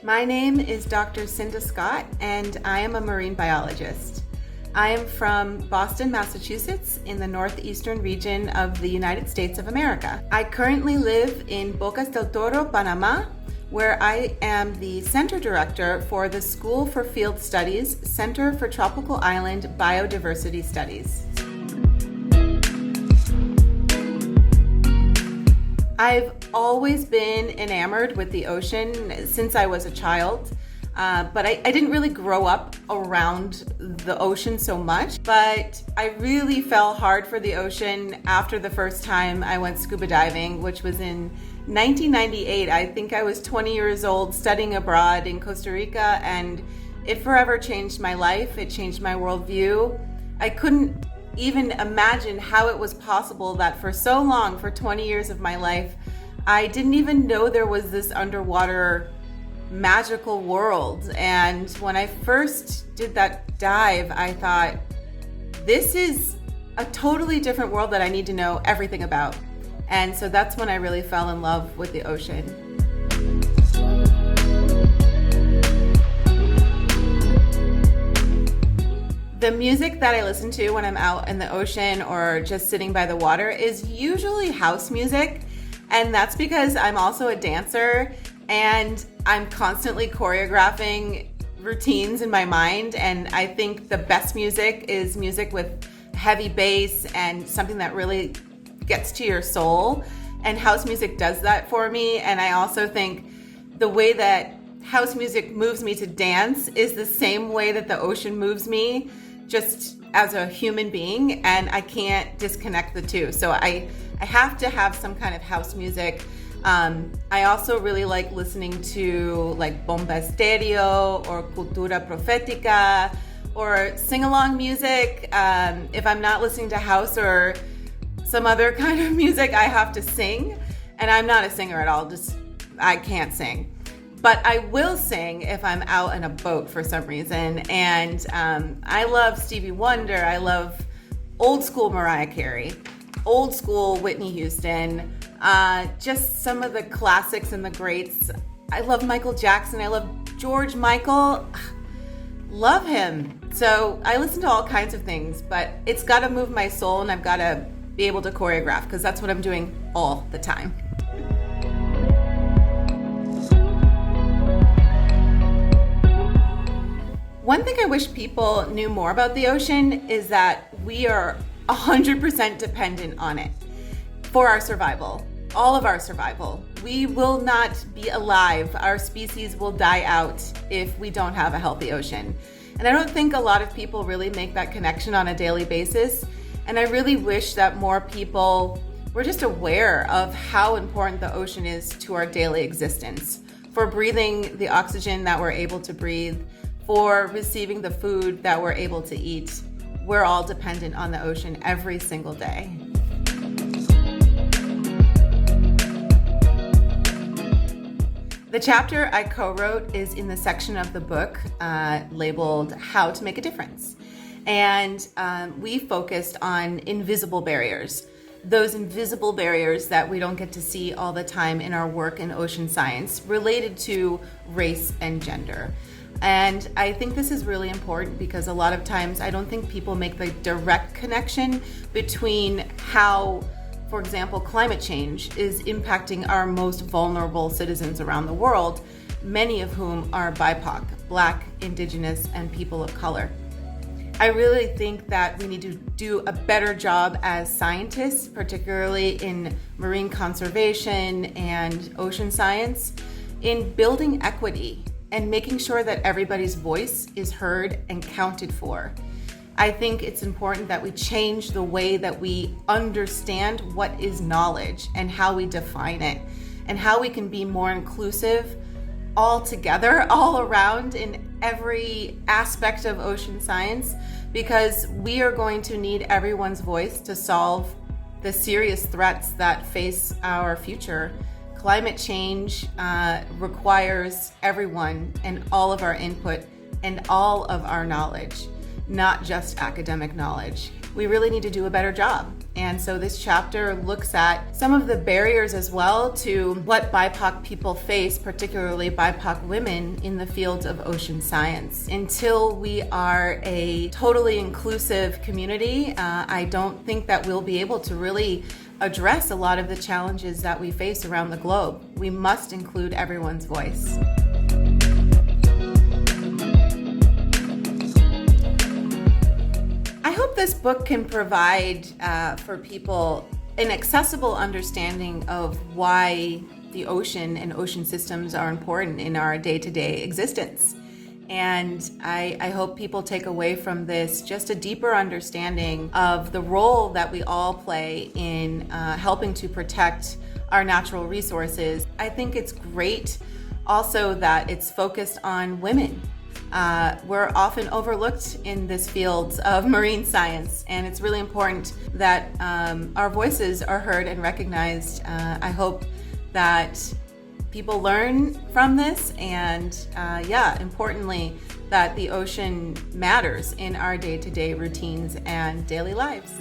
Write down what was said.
My name is Dr. Cinda Scott, and I am a marine biologist. I am from Boston, Massachusetts, in the northeastern region of the United States of America. I currently live in Bocas del Toro, Panama, where I am the Center Director for the School for Field Studies Center for Tropical Island Biodiversity Studies. I've always been enamored with the ocean since I was a child, but I didn't really grow up around the ocean so much. But I really fell hard for the ocean after the first time I went scuba diving, which was in 1998. I think I was 20 years old, studying abroad in Costa Rica, and it forever changed my life. It changed my worldview. I couldn't even imagine how it was possible that for so long, for 20 years of my life, I didn't even know there was this underwater magical world. And when I first did that dive, I thought, this is a totally different world that I need to know everything about. And so that's when I really fell in love with the ocean. The music that I listen to when I'm out in the ocean or just sitting by the water is usually house music. And that's because I'm also a dancer and I'm constantly choreographing routines in my mind. And I think the best music is music with heavy bass and something that really gets to your soul. And house music does that for me. And I also think the way that house music moves me to dance is the same way that the ocean moves me, just as a human being, and I can't disconnect the two. So I have to have some kind of house music. I also really like listening to like bomba estéreo or cultura profética or sing-along music. If I'm not listening to house or some other kind of music, I have to sing. And I'm not a singer at all, I can't sing. But I will sing if I'm out in a boat for some reason. And I love Stevie Wonder. I love old school Mariah Carey, old school Whitney Houston, just some of the classics and the greats. I love Michael Jackson. I love George Michael. Love him. So I listen to all kinds of things, but it's got to move my soul, and I've got to be able to choreograph because that's what I'm doing all the time. One thing I wish people knew more about the ocean is that we are 100% dependent on it for our survival, all of our survival. We will not be alive. Our species will die out if we don't have a healthy ocean. And I don't think a lot of people really make that connection on a daily basis. And I really wish that more people were just aware of how important the ocean is to our daily existence, for breathing the oxygen that we're able to breathe, for receiving the food that we're able to eat. We're all dependent on the ocean every single day. The chapter I co-wrote is in the section of the book labeled How to Make a Difference. And we focused on invisible barriers, those invisible barriers that we don't get to see all the time in our work in ocean science related to race and gender. And I think this is really important because a lot of times I don't think people make the direct connection between how, for example, climate change is impacting our most vulnerable citizens around the world, many of whom are BIPOC, Black, Indigenous, and people of color. I really think that we need to do a better job as scientists, particularly in marine conservation and ocean science, in building equity and making sure that everybody's voice is heard and counted for. I think it's important that we change the way that we understand what is knowledge and how we define it, and how we can be more inclusive all together, all around in every aspect of ocean science, because we are going to need everyone's voice to solve the serious threats that face our future. Climate change requires everyone and all of our input and all of our knowledge, not just academic knowledge. We really need to do a better job. And so this chapter looks at some of the barriers as well to what BIPOC people face, particularly BIPOC women in the field of ocean science. Until we are a totally inclusive community, I don't think that we'll be able to really address a lot of the challenges that we face around the globe. We must include everyone's voice. I hope this book can provide for people an accessible understanding of why the ocean and ocean systems are important in our day-to-day existence. And I hope people take away from this just a deeper understanding of the role that we all play in helping to protect our natural resources. I think it's great also that it's focused on women. We're often overlooked in this field of marine science, and it's really important that our voices are heard and recognized. I hope that people learn from this, and importantly, that the ocean matters in our day-to-day routines and daily lives.